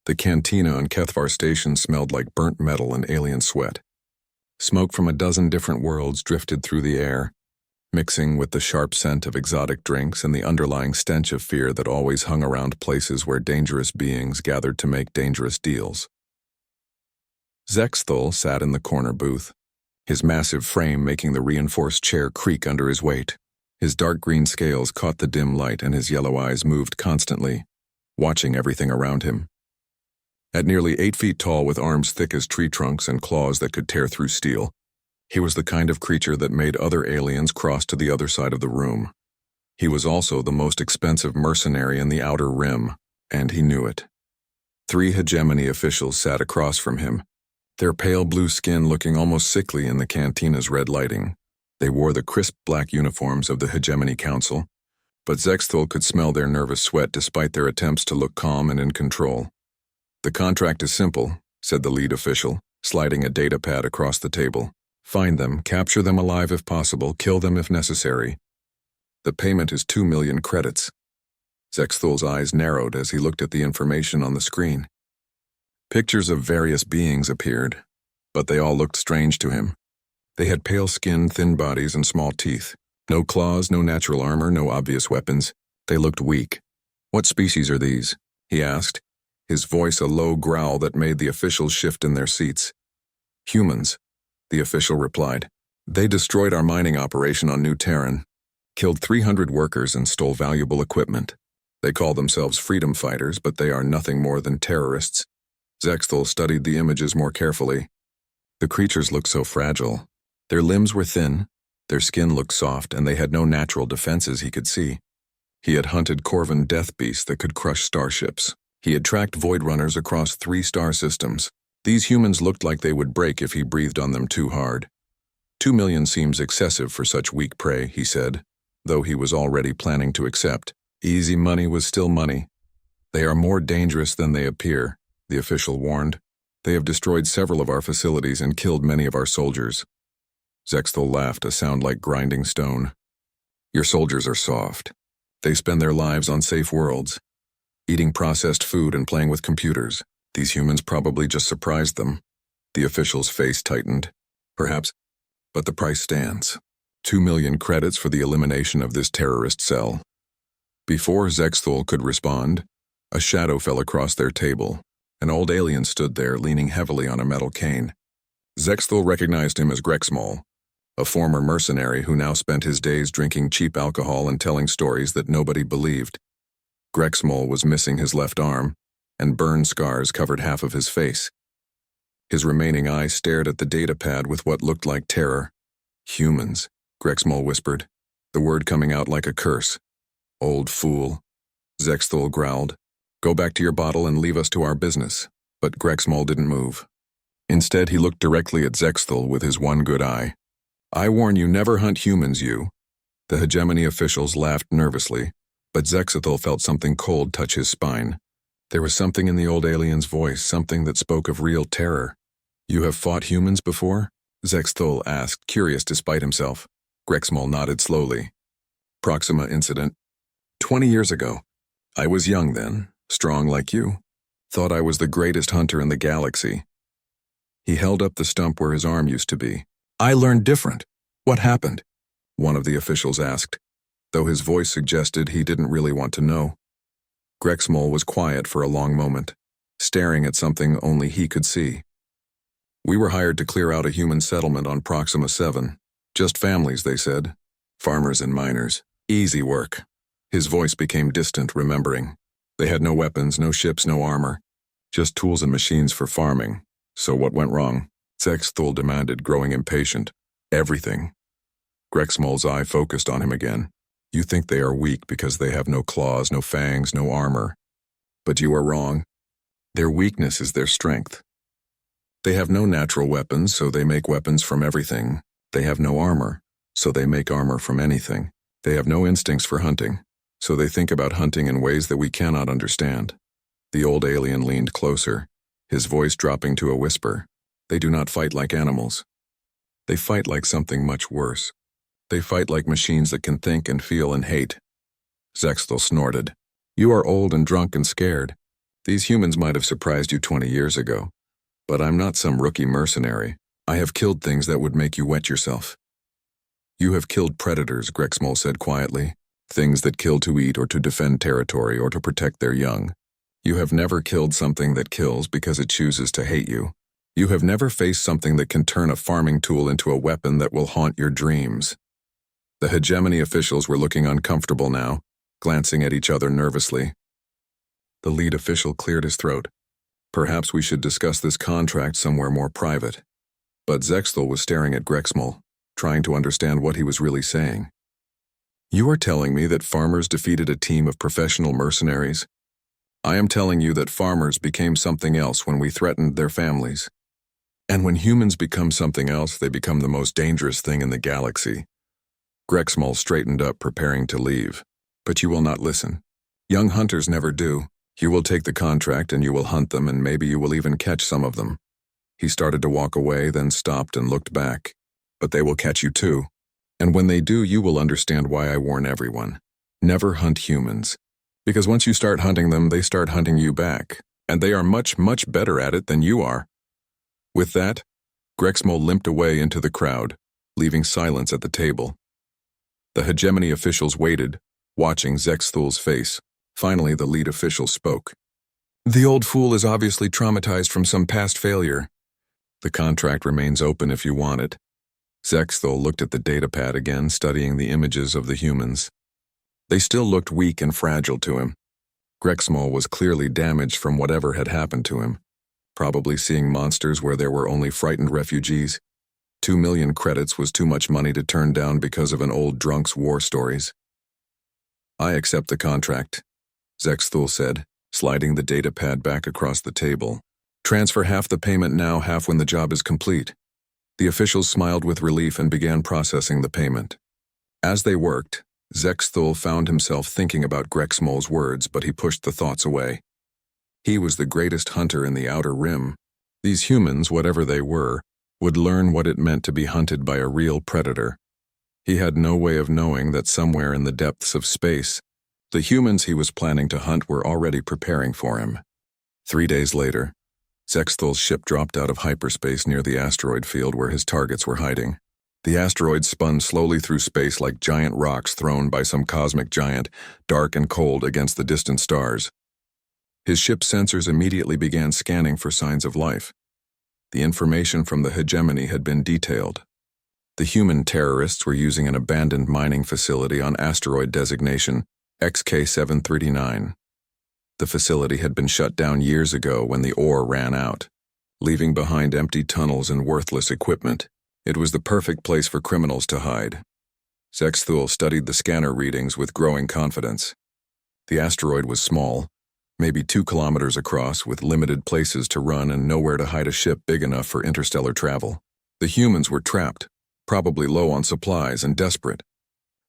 The cantina on Kethvar Station smelled like burnt metal and alien sweat. Smoke from a dozen different worlds drifted through the air, mixing with the sharp scent of exotic drinks and the underlying stench of fear that always hung around places where dangerous beings gathered to make dangerous deals. Zexthul sat in the corner booth, his massive frame making the reinforced chair creak under his weight. His dark green scales caught the dim light and his yellow eyes moved constantly, watching everything around him. At nearly 8 feet tall with arms thick as tree trunks and claws that could tear through steel, he was the kind of creature that made other aliens cross to the other side of the room. He was also the most expensive mercenary in the Outer Rim, and he knew it. 3 hegemony officials sat across from him, their pale blue skin looking almost sickly in the cantina's red lighting. They wore the crisp black uniforms of the Hegemony Council, but Zexthul could smell their nervous sweat despite their attempts to look calm and in control. "The contract is simple," said the lead official, sliding a data pad across the table. "Find them, capture them alive if possible, kill them if necessary. The payment is 2 million credits. Zexthul's eyes narrowed as he looked at the information on the screen. Pictures of various beings appeared, but they all looked strange to him. They had pale skin, thin bodies, and small teeth. No claws, no natural armor, no obvious weapons. They looked weak. "What species are these?" he asked, his voice a low growl that made the officials shift in their seats. "Humans," the official replied. "They destroyed our mining operation on New Terran, killed 300 workers and stole valuable equipment. They call themselves freedom fighters, but they are nothing more than terrorists." Zexthul studied the images more carefully. The creatures looked so fragile. Their limbs were thin, their skin looked soft, and they had no natural defenses he could see. He had hunted Corvan death beasts that could crush starships. He had tracked void runners across 3 star systems. These humans looked like they would break if he breathed on them too hard. 2 million seems excessive for such weak prey, he said, though he was already planning to accept. Easy money was still money. "They are more dangerous than they appear," the official warned. "They have destroyed several of our facilities and killed many of our soldiers." Zexthul laughed, a sound like grinding stone. "Your soldiers are soft. They spend their lives on safe worlds, eating processed food and playing with computers. These humans probably just surprised them." The official's face tightened. "Perhaps, but the price stands. 2 million credits for the elimination of this terrorist cell." Before Zexthul could respond, a shadow fell across their table. An old alien stood there, leaning heavily on a metal cane. Zexthul recognized him as Grexmol, a former mercenary who now spent his days drinking cheap alcohol and telling stories that nobody believed. Grexmol was missing his left arm, and burn scars covered half of his face. His remaining eye stared at the data pad with what looked like terror. "Humans," Grexmol whispered, the word coming out like a curse. "Old fool," Zexthul growled. "Go back to your bottle and leave us to our business." But Grexmol didn't move. Instead, he looked directly at Zexthul with his one good eye. "I warn you, never hunt humans, you." The hegemony officials laughed nervously, but Zexthul felt something cold touch his spine. There was something in the old alien's voice, something that spoke of real terror. "You have fought humans before?" Zexthul asked, curious despite himself. Grexmol nodded slowly. "Proxima incident. 20 years ago. I was young then, strong like you. Thought I was the greatest hunter in the galaxy." He held up the stump where his arm used to be. "I learned different. What happened?" one of the officials asked, though his voice suggested he didn't really want to know. Grexmol was quiet for a long moment, staring at something only he could see. "We were hired to clear out a human settlement on Proxima 7. Just families, they said. Farmers and miners. Easy work." His voice became distant, remembering. "They had no weapons, no ships, no armor. Just tools and machines for farming. So what went wrong?" Zexthul demanded, growing impatient. "Everything." Grexmol's eye focused on him again. "You think they are weak because they have no claws, no fangs, no armor. But you are wrong. Their weakness is their strength. They have no natural weapons, so they make weapons from everything. They have no armor, so they make armor from anything. They have no instincts for hunting, so they think about hunting in ways that we cannot understand." The old alien leaned closer, his voice dropping to a whisper. "They do not fight like animals. They fight like something much worse. They fight like machines that can think and feel and hate." Zexthul snorted. "You are old and drunk and scared. These humans might have surprised you 20 years ago, but I'm not some rookie mercenary. I have killed things that would make you wet yourself. You have killed predators, Grexmol said quietly, things that kill to eat or to defend territory or to protect their young. You have never killed something that kills because it chooses to hate you. You have never faced something that can turn a farming tool into a weapon that will haunt your dreams. The hegemony officials were looking uncomfortable now, glancing at each other nervously. The lead official cleared his throat. Perhaps we should discuss this contract somewhere more private. But Zexthal was staring at Grexmol, trying to understand what he was really saying. You are telling me that farmers defeated a team of professional mercenaries? I am telling you that farmers became something else when we threatened their families. And when humans become something else, they become the most dangerous thing in the galaxy. Grexmol straightened up, preparing to leave. But you will not listen. Young hunters never do. You will take the contract and you will hunt them, and maybe you will even catch some of them. He started to walk away, then stopped and looked back. But they will catch you too. And when they do, you will understand why I warn everyone. Never hunt humans. Because once you start hunting them, they start hunting you back. And they are much, much better at it than you are. With that, Grexmol limped away into the crowd, leaving silence at the table. The hegemony officials waited, watching Zexthal's face. Finally, the lead official spoke. The old fool is obviously traumatized from some past failure. The contract remains open if you want it. Zexthal looked at the datapad again, studying the images of the humans. They still looked weak and fragile to him. Grexmol was clearly damaged from whatever had happened to him, probably seeing monsters where there were only frightened refugees. 2 million credits was too much money to turn down because of an old drunk's war stories. I accept the contract, Zexthal said, sliding the datapad back across the table. Transfer half the payment now, half when the job is complete. The officials smiled with relief and began processing the payment. As they worked, Zexthal found himself thinking about Grexmol's words, but he pushed the thoughts away. He was the greatest hunter in the Outer Rim. These humans, whatever they were, would learn what it meant to be hunted by a real predator. He had no way of knowing that somewhere in the depths of space, the humans he was planning to hunt were already preparing for him. 3 days later, Zexthal's ship dropped out of hyperspace near the asteroid field where his targets were hiding. The asteroid spun slowly through space like giant rocks thrown by some cosmic giant, dark and cold against the distant stars. His ship's sensors immediately began scanning for signs of life. The information from the hegemony had been detailed. The human terrorists were using an abandoned mining facility on asteroid designation XK-739. The facility had been shut down years ago when the ore ran out, leaving behind empty tunnels and worthless equipment. It was the perfect place for criminals to hide. Zexthal studied the scanner readings with growing confidence. The asteroid was small, maybe 2 kilometers across, with limited places to run and nowhere to hide a ship big enough for interstellar travel. The humans were trapped, probably low on supplies and desperate.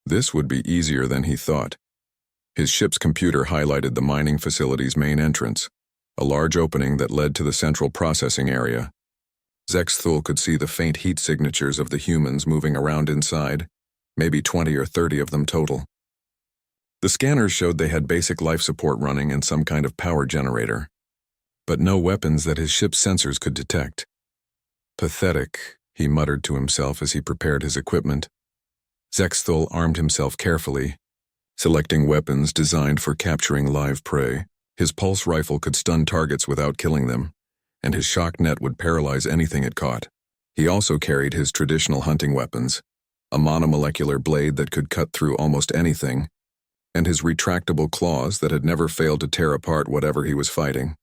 This would be easier than he thought. His ship's computer highlighted the mining facility's main entrance, a large opening that led to the central processing area. Zexthal could see the faint heat signatures of the humans moving around inside, maybe 20 or 30 of them total. The scanners showed they had basic life support running and some kind of power generator, but no weapons that his ship's sensors could detect. Pathetic, he muttered to himself as he prepared his equipment. Zexthal armed himself carefully, selecting weapons designed for capturing live prey. His pulse rifle could stun targets without killing them, and his shock net would paralyze anything it caught. He also carried his traditional hunting weapons, a monomolecular blade that could cut through almost anything, and his retractable claws that had never failed to tear apart whatever he was fighting.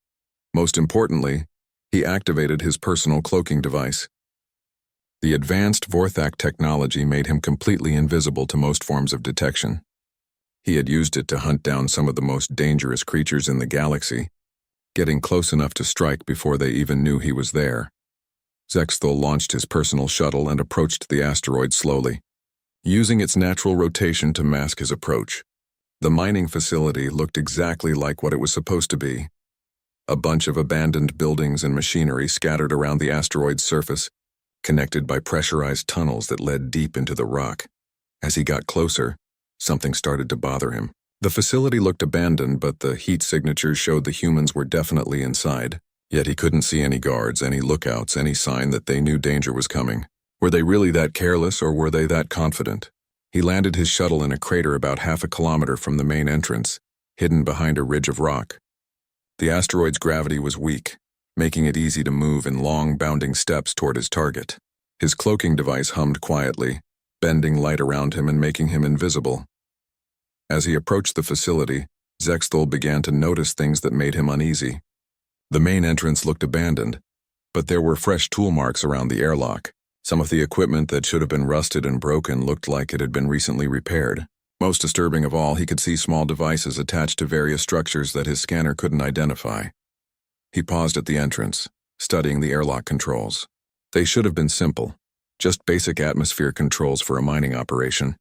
Most importantly, he activated his personal cloaking device. The advanced Vorthak technology made him completely invisible to most forms of detection. He had used it to hunt down some of the most dangerous creatures in the galaxy, getting close enough to strike before they even knew he was there. Zexthal launched his personal shuttle and approached the asteroid slowly, using its natural rotation to mask his approach. The mining facility looked exactly like what it was supposed to be. A bunch of abandoned buildings and machinery scattered around the asteroid's surface, connected by pressurized tunnels that led deep into the rock. As he got closer, something started to bother him. The facility looked abandoned, but the heat signatures showed the humans were definitely inside. Yet he couldn't see any guards, any lookouts, any sign that they knew danger was coming. Were they really that careless, or were they that confident? He landed his shuttle in a crater about half a kilometer from the main entrance, hidden behind a ridge of rock. The asteroid's gravity was weak, making it easy to move in long, bounding steps toward his target. His cloaking device hummed quietly, bending light around him and making him invisible. As he approached the facility, Zexthul began to notice things that made him uneasy. The main entrance looked abandoned, but there were fresh tool marks around the airlock. Some of the equipment that should have been rusted and broken looked like it had been recently repaired. Most disturbing of all, he could see small devices attached to various structures that his scanner couldn't identify. He paused at the entrance, studying the airlock controls. They should have been simple, just basic atmosphere controls for a mining operation.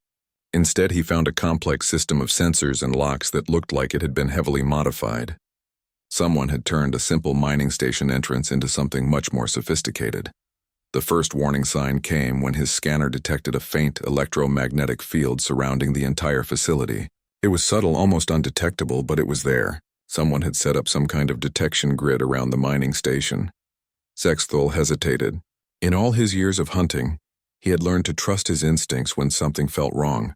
Instead, he found a complex system of sensors and locks that looked like it had been heavily modified. Someone had turned a simple mining station entrance into something much more sophisticated. The first warning sign came when his scanner detected a faint electromagnetic field surrounding the entire facility. It was subtle, almost undetectable, but it was there. Someone had set up some kind of detection grid around the mining station. Zexthul hesitated. In all his years of hunting, he had learned to trust his instincts when something felt wrong.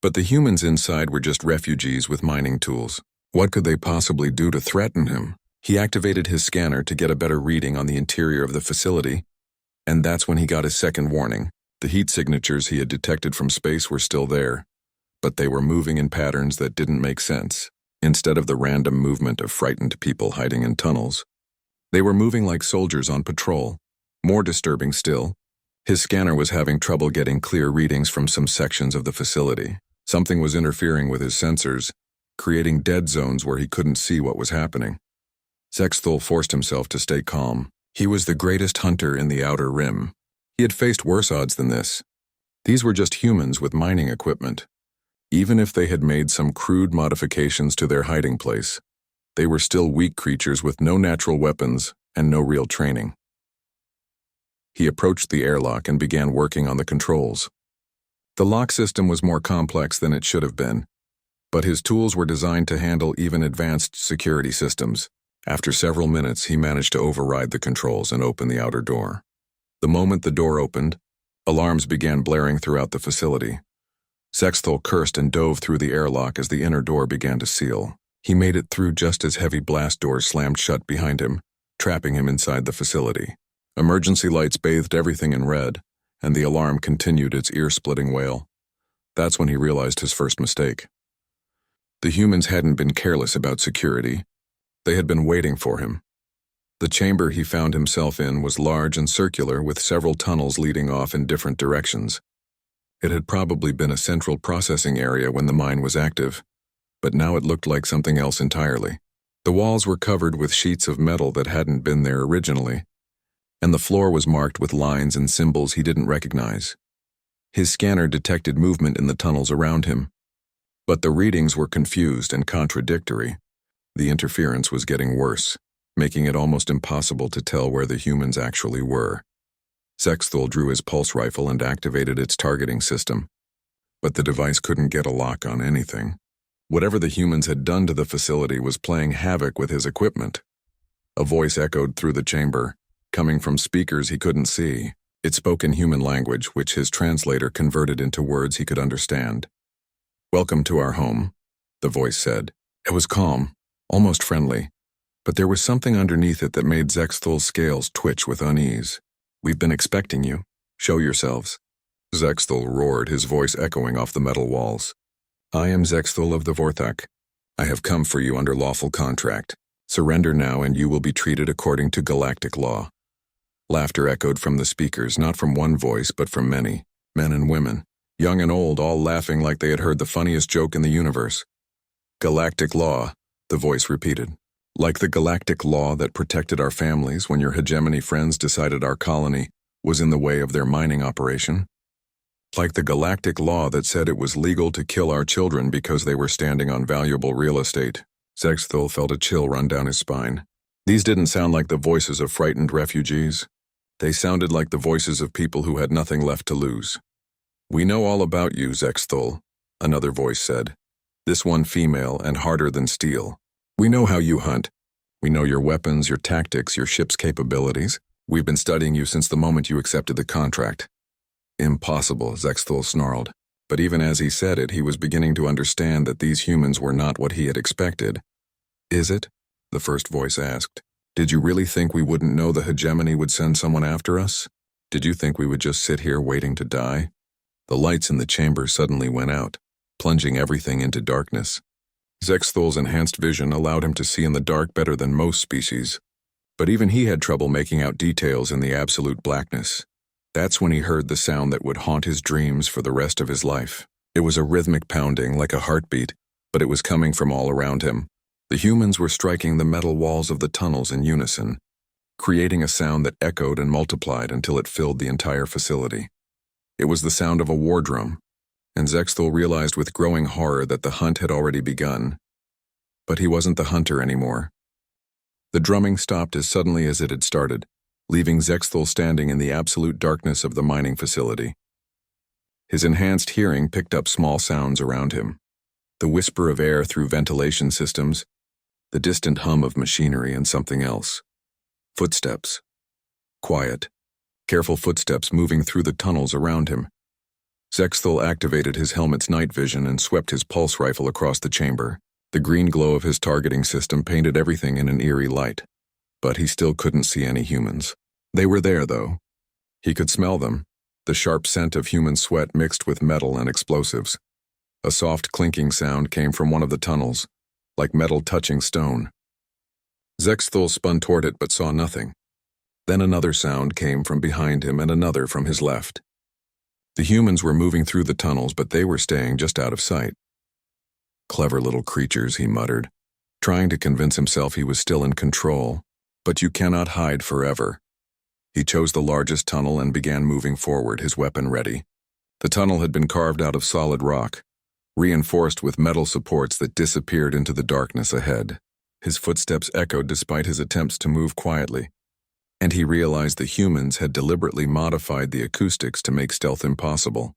But the humans inside were just refugees with mining tools. What could they possibly do to threaten him? He activated his scanner to get a better reading on the interior of the facility, and that's when he got his second warning. The heat signatures he had detected from space were still there, but they were moving in patterns that didn't make sense. Instead of the random movement of frightened people hiding in tunnels, they were moving like soldiers on patrol. More disturbing still, his scanner was having trouble getting clear readings from some sections of the facility. Something was interfering with his sensors, creating dead zones where he couldn't see what was happening. Zexthul forced himself to stay calm. He was the greatest hunter in the Outer Rim. He had faced worse odds than this. These were just humans with mining equipment. Even if they had made some crude modifications to their hiding place, they were still weak creatures with no natural weapons and no real training. He approached the airlock and began working on the controls. The lock system was more complex than it should have been, but his tools were designed to handle even advanced security systems. After several minutes, he managed to override the controls and open the outer door. The moment the door opened, alarms began blaring throughout the facility. Zexthul cursed and dove through the airlock as the inner door began to seal. He made it through just as heavy blast doors slammed shut behind him, trapping him inside the facility. Emergency lights bathed everything in red, and the alarm continued its ear-splitting wail. That's when he realized his first mistake. The humans hadn't been careless about security. They had been waiting for him. The chamber he found himself in was large and circular, with several tunnels leading off in different directions. It had probably been a central processing area when the mine was active, but now it looked like something else entirely. The walls were covered with sheets of metal that hadn't been there originally, and the floor was marked with lines and symbols he didn't recognize. His scanner detected movement in the tunnels around him, but the readings were confused and contradictory. The interference was getting worse, making it almost impossible to tell where the humans actually were. Zexthul drew his pulse rifle and activated its targeting system, but the device couldn't get a lock on anything. Whatever the humans had done to the facility was playing havoc with his equipment. A voice echoed through the chamber, coming from speakers he couldn't see. It spoke in human language, which his translator converted into words he could understand. "Welcome to our home," the voice said. It was calm, almost friendly, but there was something underneath it that made Zexthul's scales twitch with unease. "We've been expecting you. Show yourselves." Zexthul roared, his voice echoing off the metal walls. "I am Zexthul of the Vorthak. I have come for you under lawful contract. Surrender now and you will be treated according to galactic law." Laughter echoed from the speakers, not from one voice, but from many, men and women, young and old, all laughing like they had heard the funniest joke in the universe. "Galactic law," the voice repeated. "Like the galactic law that protected our families when your hegemony friends decided our colony was in the way of their mining operation? Like the galactic law that said it was legal to kill our children because they were standing on valuable real estate." Zexthul felt a chill run down his spine. These didn't sound like the voices of frightened refugees. They sounded like the voices of people who had nothing left to lose. "We know all about you, Zexthul," another voice said. this one female and harder than steel. We know how you hunt. We know your weapons, your tactics, your ship's capabilities. We've been studying you since the moment you accepted the contract. Impossible, Zexthul snarled. But even as he said it, he was beginning to understand that these humans were not what he had expected. Is it? The first voice asked. Did you really think we wouldn't know the hegemony would send someone after us? Did you think we would just sit here waiting to die? The lights in the chamber suddenly went out, plunging everything into darkness. Zexthul's enhanced vision allowed him to see in the dark better than most species, but even he had trouble making out details in the absolute blackness. That's when he heard the sound that would haunt his dreams for the rest of his life. It was a rhythmic pounding, like a heartbeat, but it was coming from all around him. The humans were striking the metal walls of the tunnels in unison, creating a sound that echoed and multiplied until it filled the entire facility. It was the sound of a war drum, and Zexthul realized with growing horror that the hunt had already begun. But he wasn't the hunter anymore. The drumming stopped as suddenly as it had started, leaving Zexthul standing in the absolute darkness of the mining facility. His enhanced hearing picked up small sounds around him. The whisper of air through ventilation systems, the distant hum of machinery, and something else. Footsteps. Quiet, careful footsteps moving through the tunnels around him. Zexthul activated his helmet's night vision and swept his pulse rifle across the chamber. The green glow of his targeting system painted everything in an eerie light. But he still couldn't see any humans. They were there, though. He could smell them, the sharp scent of human sweat mixed with metal and explosives. A soft clinking sound came from one of the tunnels, like metal touching stone. Zexthul spun toward it but saw nothing. Then another sound came from behind him and another from his left. The humans were moving through the tunnels, but they were staying just out of sight. Clever little creatures, he muttered, trying to convince himself he was still in control. But you cannot hide forever. He chose the largest tunnel and began moving forward, his weapon ready. The tunnel had been carved out of solid rock, reinforced with metal supports that disappeared into the darkness ahead. His footsteps echoed despite his attempts to move quietly, and he realized the humans had deliberately modified the acoustics to make stealth impossible.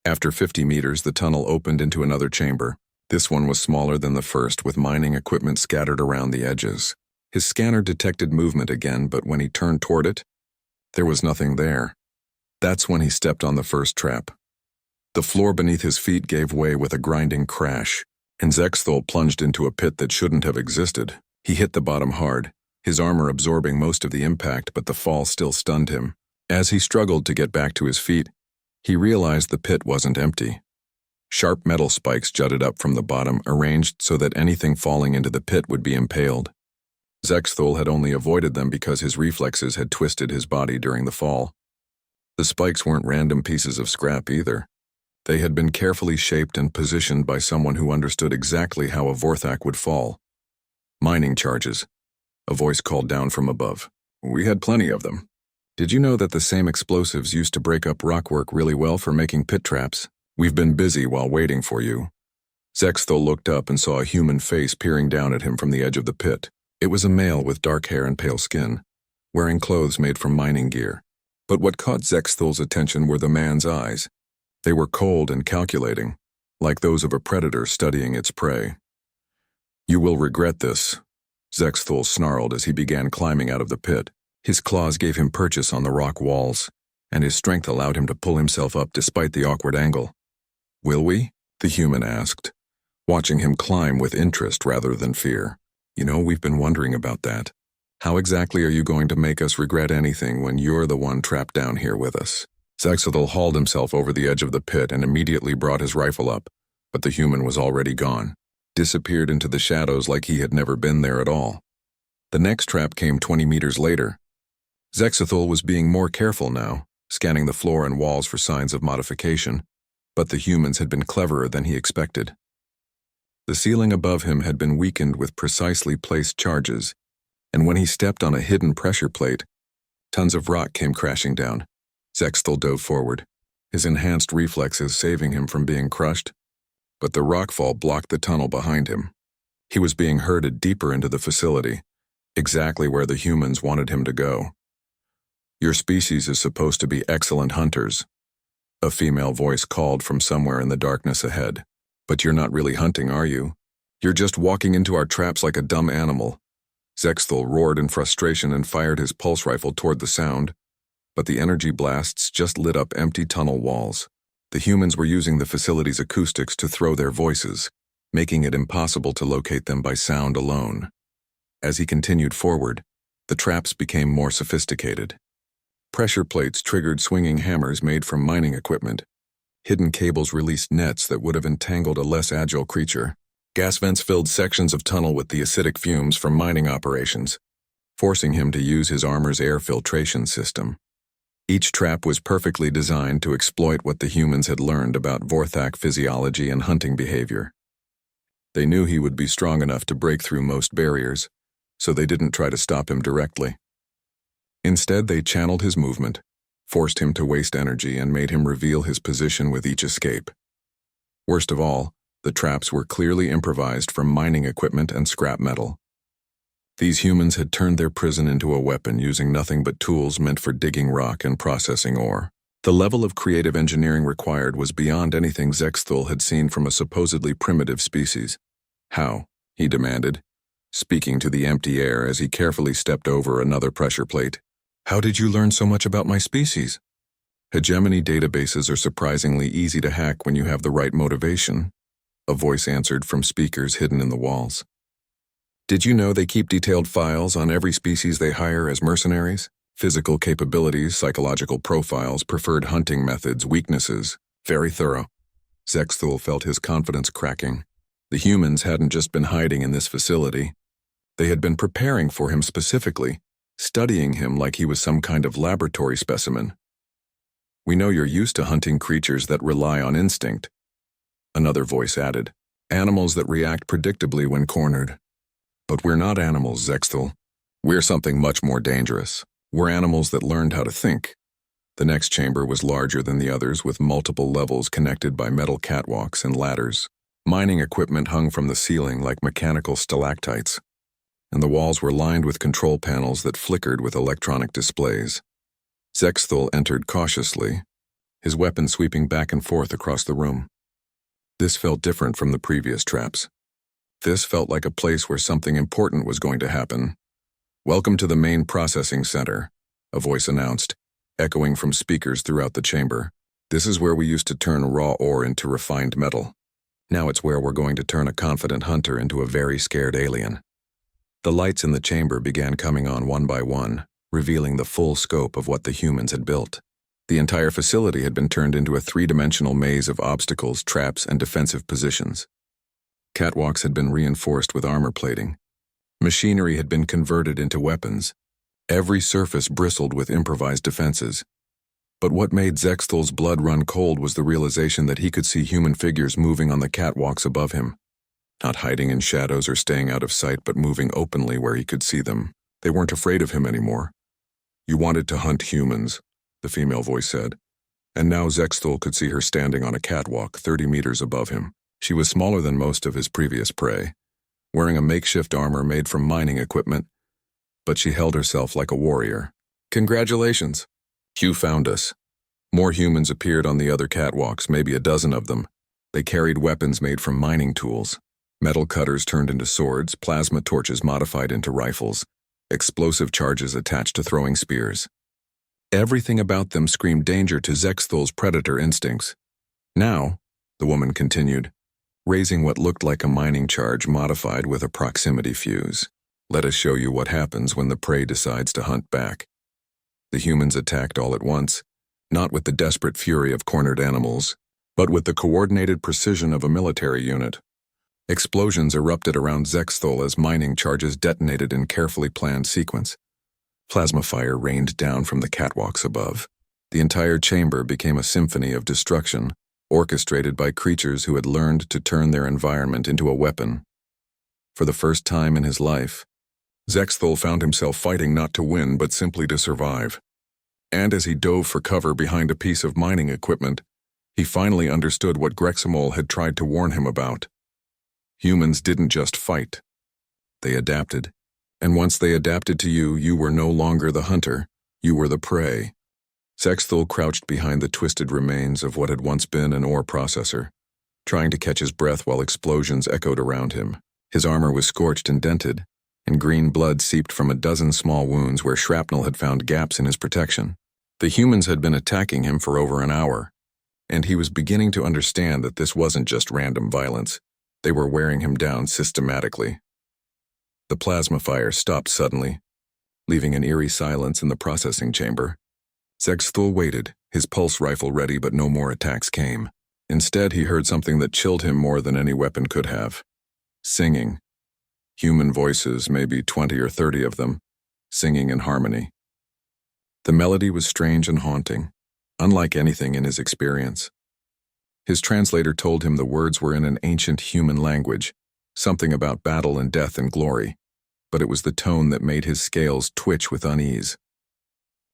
After 50 meters, the tunnel opened into another chamber. This one was smaller than the first, with mining equipment scattered around the edges. His scanner detected movement again, but when he turned toward it, there was nothing there. That's when he stepped on the first trap. The floor beneath his feet gave way with a grinding crash, and Zexthul plunged into a pit that shouldn't have existed. He hit the bottom hard, his armor absorbing most of the impact, but the fall still stunned him. As he struggled to get back to his feet, he realized the pit wasn't empty. Sharp metal spikes jutted up from the bottom, arranged so that anything falling into the pit would be impaled. Zexthul had only avoided them because his reflexes had twisted his body during the fall. The spikes weren't random pieces of scrap either. They had been carefully shaped and positioned by someone who understood exactly how a Vorthak would fall. Mining charges. A voice called down from above. We had plenty of them. Did you know that the same explosives used to break up rockwork really well for making pit traps? We've been busy while waiting for you. Zexthul looked up and saw a human face peering down at him from the edge of the pit. It was a male with dark hair and pale skin, wearing clothes made from mining gear. But what caught Zexthul's attention were the man's eyes. They were cold and calculating, like those of a predator studying its prey. You will regret this, Zexthul snarled as he began climbing out of the pit. His claws gave him purchase on the rock walls, and his strength allowed him to pull himself up despite the awkward angle. Will we? The human asked, watching him climb with interest rather than fear. You know, we've been wondering about that. How exactly are you going to make us regret anything when you're the one trapped down here with us? Zexthul hauled himself over the edge of the pit and immediately brought his rifle up, but the human was already gone, disappeared into the shadows like he had never been there at all. The next trap came 20 meters later. Zexthul was being more careful now, scanning the floor and walls for signs of modification, but the humans had been cleverer than he expected. The ceiling above him had been weakened with precisely placed charges, and when he stepped on a hidden pressure plate, tons of rock came crashing down. Zexthul dove forward, his enhanced reflexes saving him from being crushed, but the rockfall blocked the tunnel behind him. He was being herded deeper into the facility, exactly where the humans wanted him to go. Your species is supposed to be excellent hunters, a female voice called from somewhere in the darkness ahead. But you're not really hunting, are you? You're just walking into our traps like a dumb animal. Zexthul roared in frustration and fired his pulse rifle toward the sound, but the energy blasts just lit up empty tunnel walls. The humans were using the facility's acoustics to throw their voices, making it impossible to locate them by sound alone. As he continued forward, the traps became more sophisticated. Pressure plates triggered swinging hammers made from mining equipment. Hidden cables released nets that would have entangled a less agile creature. Gas vents filled sections of tunnel with the acidic fumes from mining operations, forcing him to use his armor's air filtration system. Each trap was perfectly designed to exploit what the humans had learned about Vorthak physiology and hunting behavior. They knew he would be strong enough to break through most barriers, so they didn't try to stop him directly. Instead, they channeled his movement, forced him to waste energy, and made him reveal his position with each escape. Worst of all, the traps were clearly improvised from mining equipment and scrap metal. These humans had turned their prison into a weapon using nothing but tools meant for digging rock and processing ore. The level of creative engineering required was beyond anything Zexthul had seen from a supposedly primitive species. How? He demanded, speaking to the empty air as he carefully stepped over another pressure plate. How did you learn so much about my species? Hegemony databases are surprisingly easy to hack when you have the right motivation, a voice answered from speakers hidden in the walls. Did you know they keep detailed files on every species they hire as mercenaries? Physical capabilities, psychological profiles, preferred hunting methods, weaknesses. Very thorough. Zexthul felt his confidence cracking. The humans hadn't just been hiding in this facility. They had been preparing for him specifically, studying him like he was some kind of laboratory specimen. We know you're used to hunting creatures that rely on instinct, another voice added. Animals that react predictably when cornered. But we're not animals, Zexthul. We're something much more dangerous. We're animals that learned how to think. The next chamber was larger than the others, with multiple levels connected by metal catwalks and ladders. Mining equipment hung from the ceiling like mechanical stalactites, and the walls were lined with control panels that flickered with electronic displays. Zexthul entered cautiously, his weapon sweeping back and forth across the room. This felt different from the previous traps. This felt like a place where something important was going to happen. Welcome to the main processing center, a voice announced, echoing from speakers throughout the chamber. This is where we used to turn raw ore into refined metal. Now it's where we're going to turn a confident hunter into a very scared alien. The lights in the chamber began coming on one by one, revealing the full scope of what the humans had built. The entire facility had been turned into a three-dimensional maze of obstacles, traps, and defensive positions. Catwalks had been reinforced with armor plating. Machinery had been converted into weapons. Every surface bristled with improvised defenses. But what made Zexthul's blood run cold was the realization that he could see human figures moving on the catwalks above him. Not hiding in shadows or staying out of sight, but moving openly where he could see them. They weren't afraid of him anymore. You wanted to hunt humans, the female voice said, and now Zexthul could see her standing on a catwalk 30 meters above him. She was smaller than most of his previous prey, wearing a makeshift armor made from mining equipment, but she held herself like a warrior. Congratulations. You found us. More humans appeared on the other catwalks, maybe a dozen of them. They carried weapons made from mining tools. Metal cutters turned into swords, plasma torches modified into rifles, explosive charges attached to throwing spears. Everything about them screamed danger to Zexthul's predator instincts. Now, the woman continued, raising what looked like a mining charge modified with a proximity fuse. Let us show you what happens when the prey decides to hunt back. The humans attacked all at once, not with the desperate fury of cornered animals, but with the coordinated precision of a military unit. Explosions erupted around Zexthul as mining charges detonated in carefully planned sequence. Plasma fire rained down from the catwalks above. The entire chamber became a symphony of destruction, orchestrated by creatures who had learned to turn their environment into a weapon. For the first time in his life, Zexthul found himself fighting not to win but simply to survive. And as he dove for cover behind a piece of mining equipment, he finally understood what Grexamol had tried to warn him about. Humans didn't just fight. They adapted. And once they adapted to you, you were no longer the hunter, you were the prey. Zexthul crouched behind the twisted remains of what had once been an ore processor. trying to catch his breath while explosions echoed around him. His armor was scorched and dented, and green blood seeped from a dozen small wounds where shrapnel had found gaps in his protection. The humans had been attacking him for over an hour, and he was beginning to understand that this wasn't just random violence. They were wearing him down systematically. The plasma fire stopped suddenly, leaving an eerie silence in the processing chamber. Zexthul waited, his pulse rifle ready, but no more attacks came. Instead, he heard something that chilled him more than any weapon could have. Singing. Human voices, maybe 20 or 30 of them, singing in harmony. The melody was strange and haunting, unlike anything in his experience. His translator told him the words were in an ancient human language, something about battle and death and glory, but it was the tone that made his scales twitch with unease.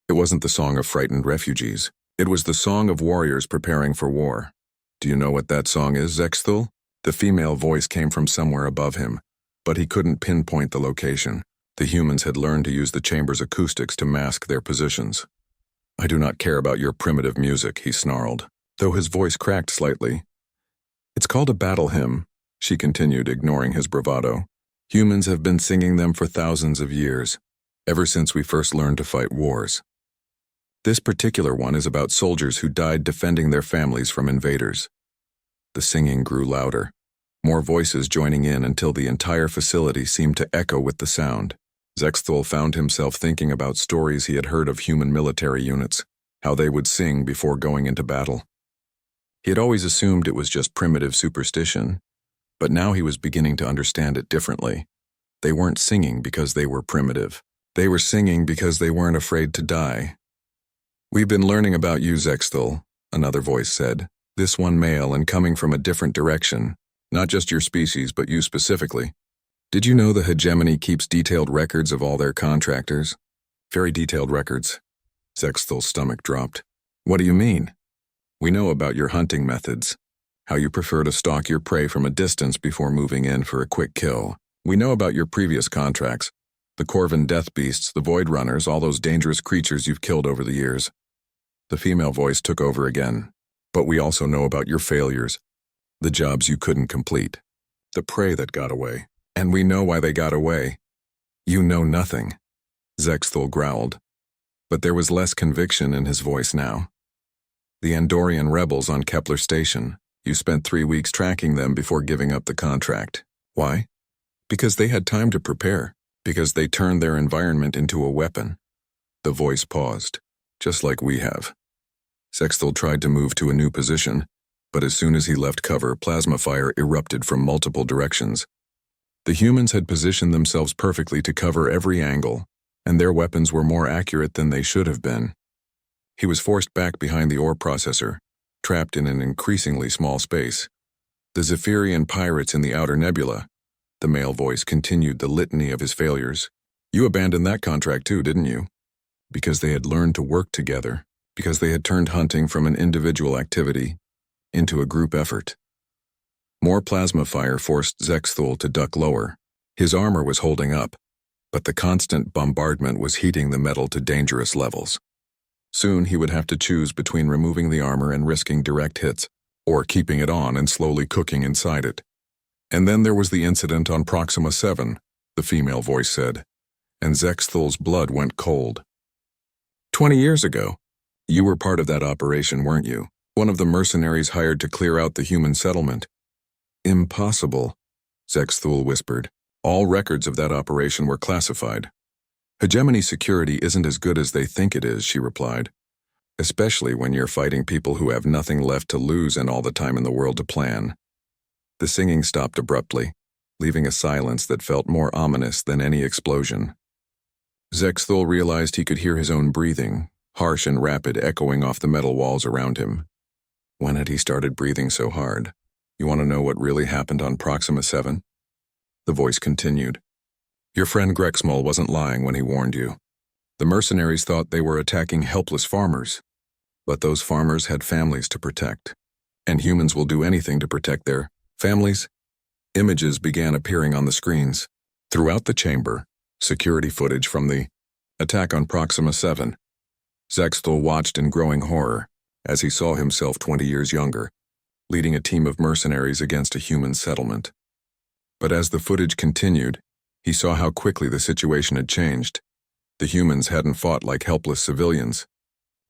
It wasn't the song of frightened refugees. It was the song of warriors preparing for war. Do you know what that song is, Zexthul? The female voice came from somewhere above him, but he couldn't pinpoint the location. The humans had learned to use the chamber's acoustics to mask their positions. I do not care about your primitive music, he snarled, though his voice cracked slightly. It's called a battle hymn, she continued, ignoring his bravado. Humans have been singing them for thousands of years, ever since we first learned to fight wars. This particular one is about soldiers who died defending their families from invaders. The singing grew louder, more voices joining in until the entire facility seemed to echo with the sound. Zexthul found himself thinking about stories he had heard of human military units, how they would sing before going into battle. He had always assumed it was just primitive superstition, but now he was beginning to understand it differently. They weren't singing because they were primitive. They were singing because they weren't afraid to die. We've been learning about you, Zexthul, another voice said, this one male and coming from a different direction, not just your species but you specifically. Did you know the hegemony keeps detailed records of all their contractors? Very detailed records. Zexthul's stomach dropped. What do you mean? We know about your hunting methods, how you prefer to stalk your prey from a distance before moving in for a quick kill. We know about your previous contracts, the Corvin death beasts, the void runners, all those dangerous creatures you've killed over the years. The female voice took over again. But we also know about your failures, the jobs you couldn't complete, the prey that got away. And we know why they got away. You know nothing, Zexthul growled. But there was less conviction in his voice now. The Andorian rebels on Kepler Station. You spent 3 weeks tracking them before giving up the contract. Why? Because they had time to prepare. Because they turned their environment into a weapon. The voice paused, just like we have. Zexthul tried to move to a new position, but as soon as he left cover, plasma fire erupted from multiple directions. The humans had positioned themselves perfectly to cover every angle, and their weapons were more accurate than they should have been. He was forced back behind the ore processor, trapped in an increasingly small space. The Zephyrian pirates in the outer nebula. The male voice continued the litany of his failures. You abandoned that contract too, didn't you? Because they had learned to work together, because they had turned hunting from an individual activity into a group effort. More plasma fire forced Zexthul to duck lower. His armor was holding up, but the constant bombardment was heating the metal to dangerous levels. Soon he would have to choose between removing the armor and risking direct hits, or keeping it on and slowly cooking inside it. And then there was the incident on Proxima 7, the female voice said, and Zexthul's blood went cold. 20 years ago, you were part of that operation, weren't you? One of the mercenaries hired to clear out the human settlement. Impossible, Zexthul whispered. All records of that operation were classified. Hegemony security isn't as good as they think it is, she replied, especially when you're fighting people who have nothing left to lose and all the time in the world to plan. The singing stopped abruptly, leaving a silence that felt more ominous than any explosion. Zexthul realized he could hear his own breathing, harsh and rapid, echoing off the metal walls around him. When had he started breathing so hard? You want to know what really happened on Proxima 7? The voice continued. Your friend Grexmol wasn't lying when he warned you. The mercenaries thought they were attacking helpless farmers, but those farmers had families to protect, and humans will do anything to protect their families. Images began appearing on the screens. Throughout the chamber, security footage from the attack on Proxima 7. Zexthul watched in growing horror as he saw himself 20 years younger, leading a team of mercenaries against a human settlement. But as the footage continued, he saw how quickly the situation had changed. The humans hadn't fought like helpless civilians.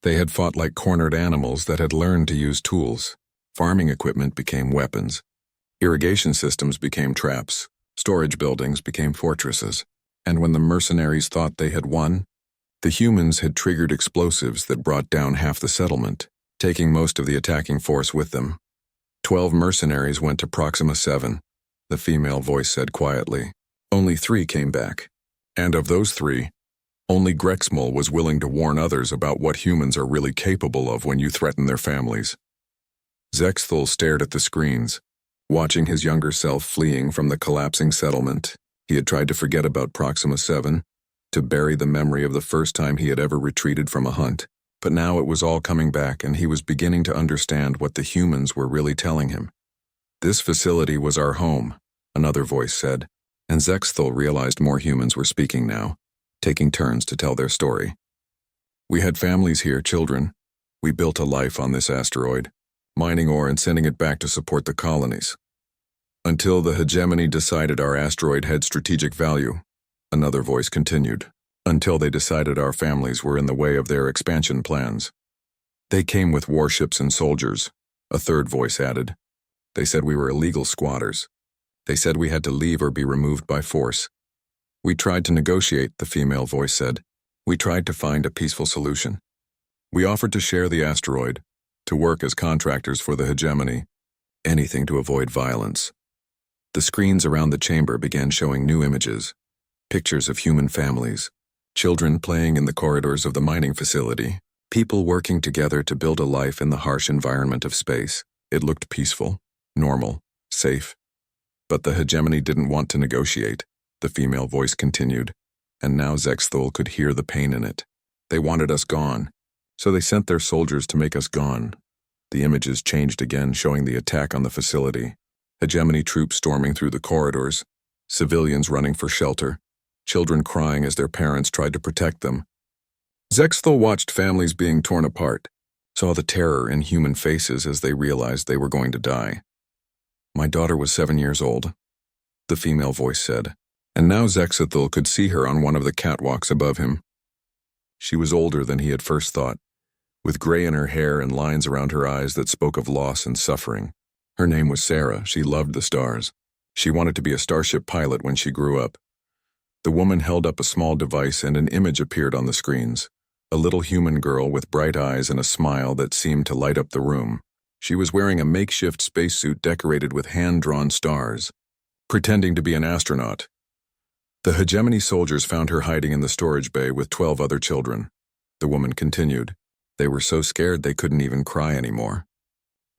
They had fought like cornered animals that had learned to use tools. Farming equipment became weapons. Irrigation systems became traps. Storage buildings became fortresses. And when the mercenaries thought they had won, the humans had triggered explosives that brought down half the settlement, taking most of the attacking force with them. 12 mercenaries went to Proxima 7, the female voice said quietly. Only 3 came back. And of those 3, only Grexmol was willing to warn others about what humans are really capable of when you threaten their families. Zexthul stared at the screens, watching his younger self fleeing from the collapsing settlement. He had tried to forget about Proxima 7, to bury the memory of the first time he had ever retreated from a hunt. But now it was all coming back, and he was beginning to understand what the humans were really telling him. This facility was our home, another voice said, and Zexthul realized more humans were speaking now, taking turns to tell their story. We had families here, children. We built a life on this asteroid, mining ore and sending it back to support the colonies. Until the hegemony decided our asteroid had strategic value, another voice continued. Until they decided our families were in the way of their expansion plans. They came with warships and soldiers, a third voice added. They said we were illegal squatters. They said we had to leave or be removed by force. We tried to negotiate, the female voice said. We tried to find a peaceful solution. We offered to share the asteroid, to work as contractors for the hegemony, anything to avoid violence. The screens around the chamber began showing new images, pictures of human families, children playing in the corridors of the mining facility, people working together to build a life in the harsh environment of space. It looked peaceful, normal, safe. But the hegemony didn't want to negotiate, the female voice continued, and now Zexthul could hear the pain in it. They wanted us gone, so they sent their soldiers to make us gone. The images changed again, showing the attack on the facility. Hegemony troops storming through the corridors, civilians running for shelter, children crying as their parents tried to protect them. Zexthul watched families being torn apart, saw the terror in human faces as they realized they were going to die. My daughter was 7 years old, the female voice said, and now Zexthul could see her on one of the catwalks above him. She was older than he had first thought, with gray in her hair and lines around her eyes that spoke of loss and suffering. Her name was Sarah. She loved the stars. She wanted to be a starship pilot when she grew up. The woman held up a small device and an image appeared on the screens. A little human girl with bright eyes and a smile that seemed to light up the room. She was wearing a makeshift spacesuit decorated with hand-drawn stars, pretending to be an astronaut. The hegemony soldiers found her hiding in the storage bay with 12 other children. The woman continued. They were so scared they couldn't even cry anymore.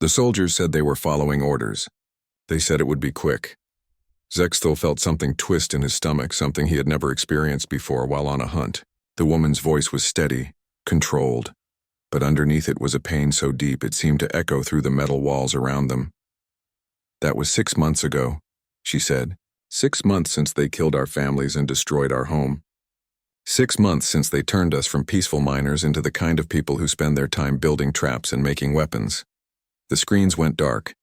The soldiers said they were following orders. They said it would be quick. Zexthul felt something twist in his stomach, something he had never experienced before while on a hunt. The woman's voice was steady, controlled, but underneath it was a pain so deep it seemed to echo through the metal walls around them. That was 6 months ago, she said. 6 months since they killed our families and destroyed our home. 6 months since they turned us from peaceful miners into the kind of people who spend their time building traps and making weapons. The screens went dark,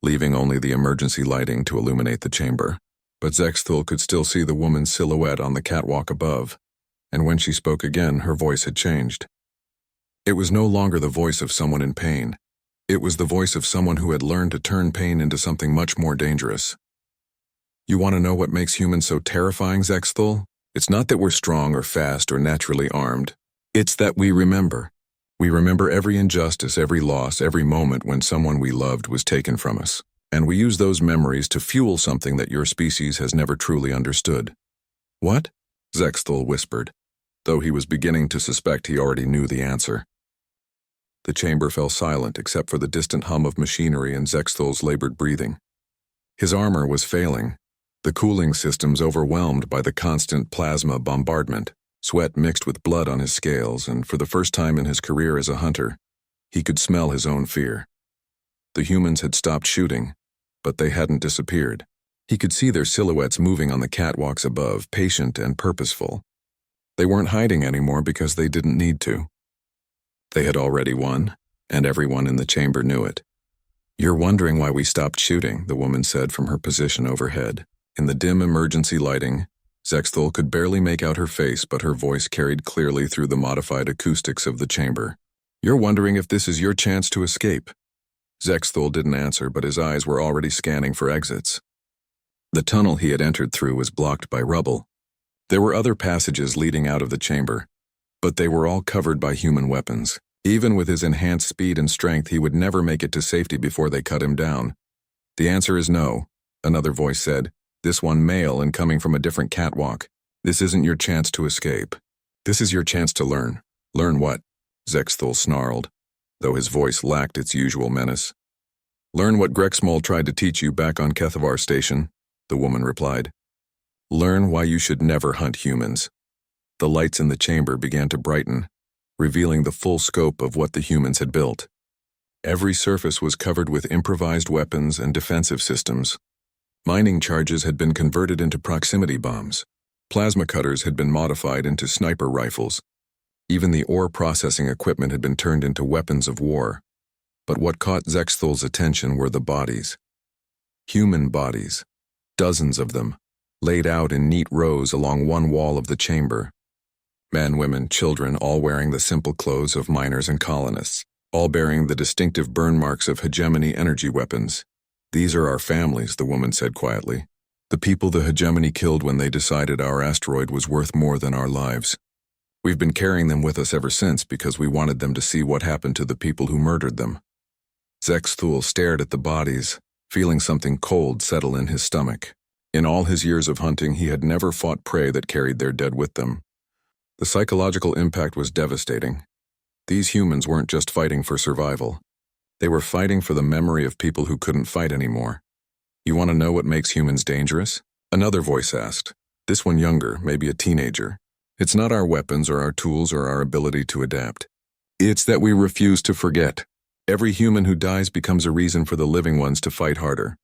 leaving only the emergency lighting to illuminate the chamber. But Zexthul could still see the woman's silhouette on the catwalk above, and when she spoke again, her voice had changed. It was no longer the voice of someone in pain. It was the voice of someone who had learned to turn pain into something much more dangerous. You want to know what makes humans so terrifying, Zexthul? It's not that we're strong or fast or naturally armed. It's that we remember. We remember every injustice, every loss, every moment when someone we loved was taken from us. And we use those memories to fuel something that your species has never truly understood. What? Zexthul whispered, though he was beginning to suspect he already knew the answer. The chamber fell silent except for the distant hum of machinery and Zexthul's labored breathing. His armor was failing, the cooling systems overwhelmed by the constant plasma bombardment. Sweat mixed with blood on his scales, and for the first time in his career as a hunter, he could smell his own fear. The humans had stopped shooting, but they hadn't disappeared. He could see their silhouettes moving on the catwalks above, patient and purposeful. They weren't hiding anymore because they didn't need to. They had already won, and everyone in the chamber knew it. "You're wondering why we stopped shooting," the woman said from her position overhead. In the dim emergency lighting, Zexthul could barely make out her face, but her voice carried clearly through the modified acoustics of the chamber. "You're wondering if this is your chance to escape." Zexthul didn't answer, but his eyes were already scanning for exits. The tunnel he had entered through was blocked by rubble. There were other passages leading out of the chamber, but they were all covered by human weapons. Even with his enhanced speed and strength, he would never make it to safety before they cut him down. "The answer is no," another voice said, this one male and coming from a different catwalk. "This isn't your chance to escape. This is your chance to learn." "Learn what?" Zexthul snarled, though his voice lacked its usual menace. "Learn what Grexmol tried to teach you back on Kethavar Station," the woman replied. "Learn why you should never hunt humans." The lights in the chamber began to brighten, revealing the full scope of what the humans had built. Every surface was covered with improvised weapons and defensive systems. Mining charges had been converted into proximity bombs. Plasma cutters had been modified into sniper rifles. Even the ore processing equipment had been turned into weapons of war. But what caught Zexthul's attention were the bodies. Human bodies, dozens of them, laid out in neat rows along one wall of the chamber. Men, women, children, all wearing the simple clothes of miners and colonists, all bearing the distinctive burn marks of hegemony energy weapons. "These are our families," the woman said quietly. "The people the hegemony killed when they decided our asteroid was worth more than our lives. We've been carrying them with us ever since because we wanted them to see what happened to the people who murdered them." Zexthul stared at the bodies, feeling something cold settle in his stomach. In all his years of hunting, he had never fought prey that carried their dead with them. The psychological impact was devastating. These humans weren't just fighting for survival. They were fighting for the memory of people who couldn't fight anymore. "You want to know what makes humans dangerous?" another voice asked, this one younger, maybe a teenager. "It's not our weapons or our tools or our ability to adapt. It's that we refuse to forget. Every human who dies becomes a reason for the living ones to fight harder."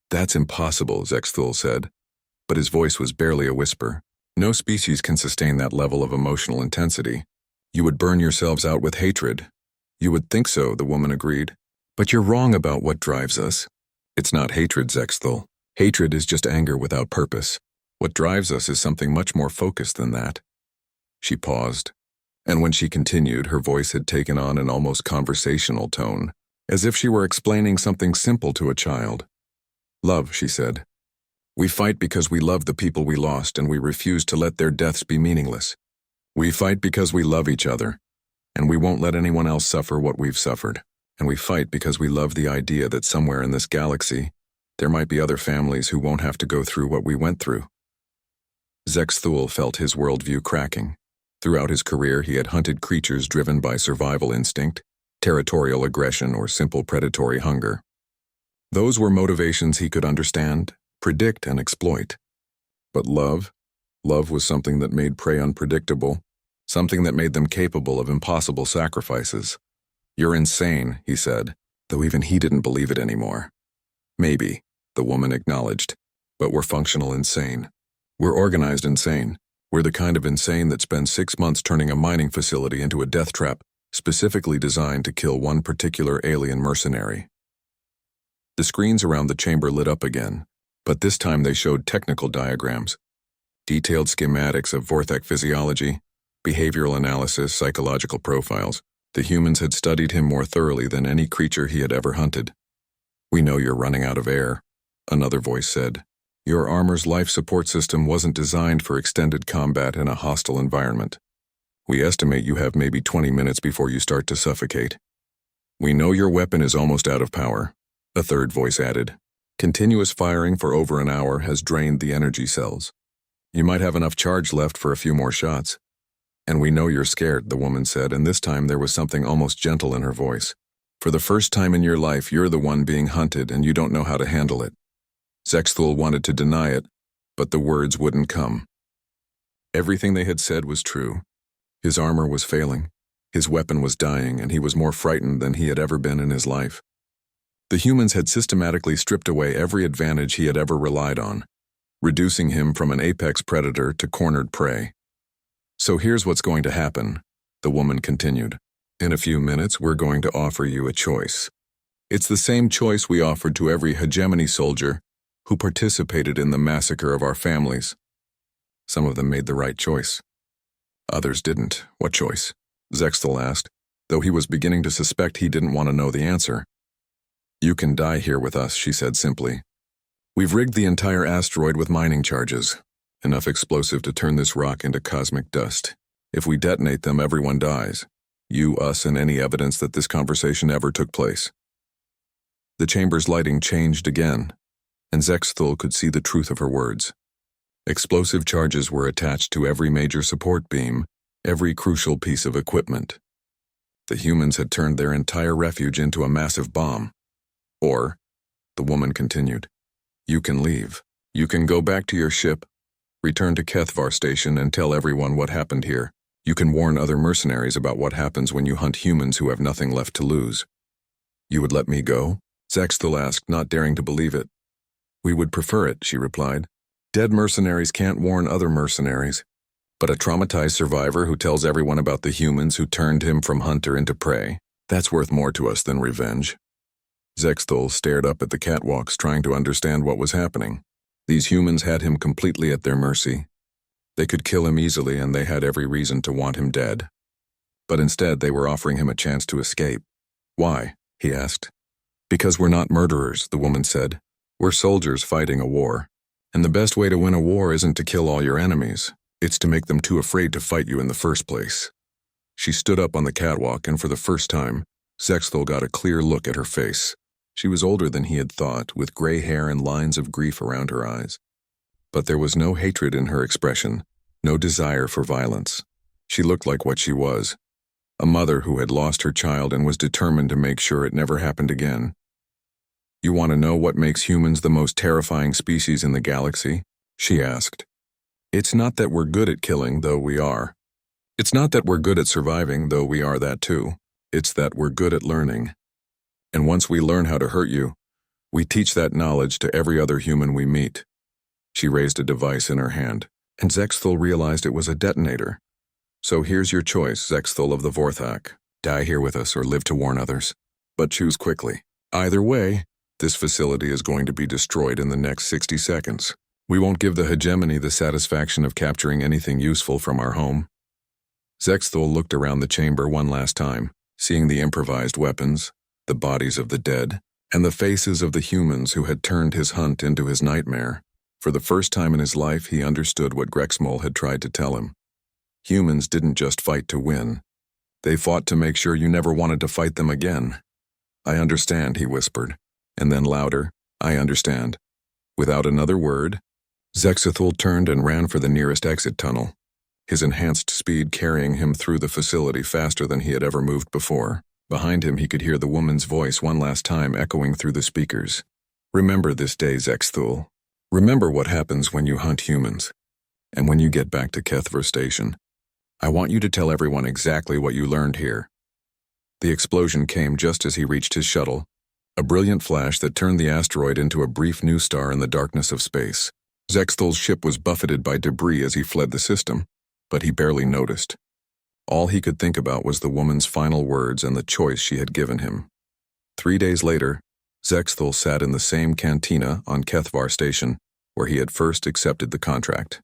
"That's impossible," Zexthul said, but his voice was barely a whisper. "No species can sustain that level of emotional intensity. You would burn yourselves out with hatred." "You would think so," the woman agreed. "But you're wrong about what drives us. It's not hatred, Zexthul. Hatred is just anger without purpose. What drives us is something much more focused than that." She paused, and when she continued, her voice had taken on an almost conversational tone, as if she were explaining something simple to a child. "Love," she said. "We fight because we love the people we lost, and we refuse to let their deaths be meaningless. We fight because we love each other, and we won't let anyone else suffer what we've suffered. And we fight because we love the idea that somewhere in this galaxy, there might be other families who won't have to go through what we went through." Zexthul felt his worldview cracking. Throughout his career, he had hunted creatures driven by survival instinct, territorial aggression, or simple predatory hunger. Those were motivations he could understand, predict, and exploit. But love was something that made prey unpredictable, something that made them capable of impossible sacrifices. "You're insane," he said, though even he didn't believe it anymore. "Maybe," the woman acknowledged, "but we're functional insane. We're organized insane. We're the kind of insane that spends 6 months turning a mining facility into a death trap, specifically designed to kill one particular alien mercenary." The screens around the chamber lit up again, but this time they showed technical diagrams, detailed schematics of Vorthek physiology, behavioral analysis, psychological profiles. The humans had studied him more thoroughly than any creature he had ever hunted. "We know you're running out of air," another voice said. "Your armor's life support system wasn't designed for extended combat in a hostile environment. We estimate you have maybe 20 minutes before you start to suffocate. We know your weapon is almost out of power," a third voice added. "Continuous firing for over an hour has drained the energy cells. You might have enough charge left for a few more shots." "And we know you're scared," the woman said, and this time there was something almost gentle in her voice. "For the first time in your life, you're the one being hunted and you don't know how to handle it." Zexthul wanted to deny it, but the words wouldn't come. Everything they had said was true. His armor was failing, his weapon was dying, and he was more frightened than he had ever been in his life. The humans had systematically stripped away every advantage he had ever relied on, reducing him from an apex predator to cornered prey. "So here's what's going to happen," the woman continued. "In a few minutes, we're going to offer you a choice. It's the same choice we offered to every hegemony soldier who participated in the massacre of our families. Some of them made the right choice. Others didn't. What choice? Zexthal asked, though he was beginning to suspect he didn't want to know the answer. You can die here with us, she said simply. We've rigged the entire asteroid with mining charges, enough explosive to turn this rock into cosmic dust. If we detonate them, everyone dies. You, us, and any evidence that this conversation ever took place. The chamber's lighting changed again, and Zexthal could see the truth of her words. Explosive charges were attached to every major support beam, every crucial piece of equipment. The humans had turned their entire refuge into a massive bomb. Or, the woman continued, you can leave. You can go back to your ship, return to Kethvar Station and tell everyone what happened here. You can warn other mercenaries about what happens when you hunt humans who have nothing left to lose. You would let me go? Zexthal asked, not daring to believe it. We would prefer it, she replied. Dead mercenaries can't warn other mercenaries. But a traumatized survivor who tells everyone about the humans who turned him from hunter into prey, that's worth more to us than revenge. Zexthal stared up at the catwalks, trying to understand what was happening. These humans had him completely at their mercy. They could kill him easily, and they had every reason to want him dead. But instead, they were offering him a chance to escape. Why? He asked. Because we're not murderers, the woman said. We're soldiers fighting a war. And the best way to win a war isn't to kill all your enemies. It's to make them too afraid to fight you in the first place. She stood up on the catwalk, and for the first time, Zexthal got a clear look at her face. She was older than he had thought, with gray hair and lines of grief around her eyes. But there was no hatred in her expression, no desire for violence. She looked like what she was, a mother who had lost her child and was determined to make sure it never happened again. You want to know what makes humans the most terrifying species in the galaxy? She asked. It's not that we're good at killing, though we are. It's not that we're good at surviving, though we are that too. It's that we're good at learning. And once we learn how to hurt you, we teach that knowledge to every other human we meet. She raised a device in her hand, and Zexthal realized it was a detonator. So here's your choice, Zexthal of the Vorthak. Die here with us or live to warn others. But choose quickly. Either way, this facility is going to be destroyed in the next 60 seconds. We won't give the hegemony the satisfaction of capturing anything useful from our home. Zexthal looked around the chamber one last time, seeing the improvised weapons, the bodies of the dead, and the faces of the humans who had turned his hunt into his nightmare. For the first time in his life, he understood what Grexmol had tried to tell him. Humans didn't just fight to win. They fought to make sure you never wanted to fight them again. I understand, he whispered, and then louder, I understand. Without another word, Zexthal turned and ran for the nearest exit tunnel, his enhanced speed carrying him through the facility faster than he had ever moved before. Behind him, he could hear the woman's voice one last time echoing through the speakers. Remember this day, Zexthal. Remember what happens when you hunt humans. And when you get back to Kethvar Station, I want you to tell everyone exactly what you learned here. The explosion came just as he reached his shuttle, a brilliant flash that turned the asteroid into a brief new star in the darkness of space. Zexthal's ship was buffeted by debris as he fled the system, but he barely noticed. All he could think about was the woman's final words and the choice she had given him. 3 days later, Zexthal sat in the same cantina on Kethvar Station where he had first accepted the contract.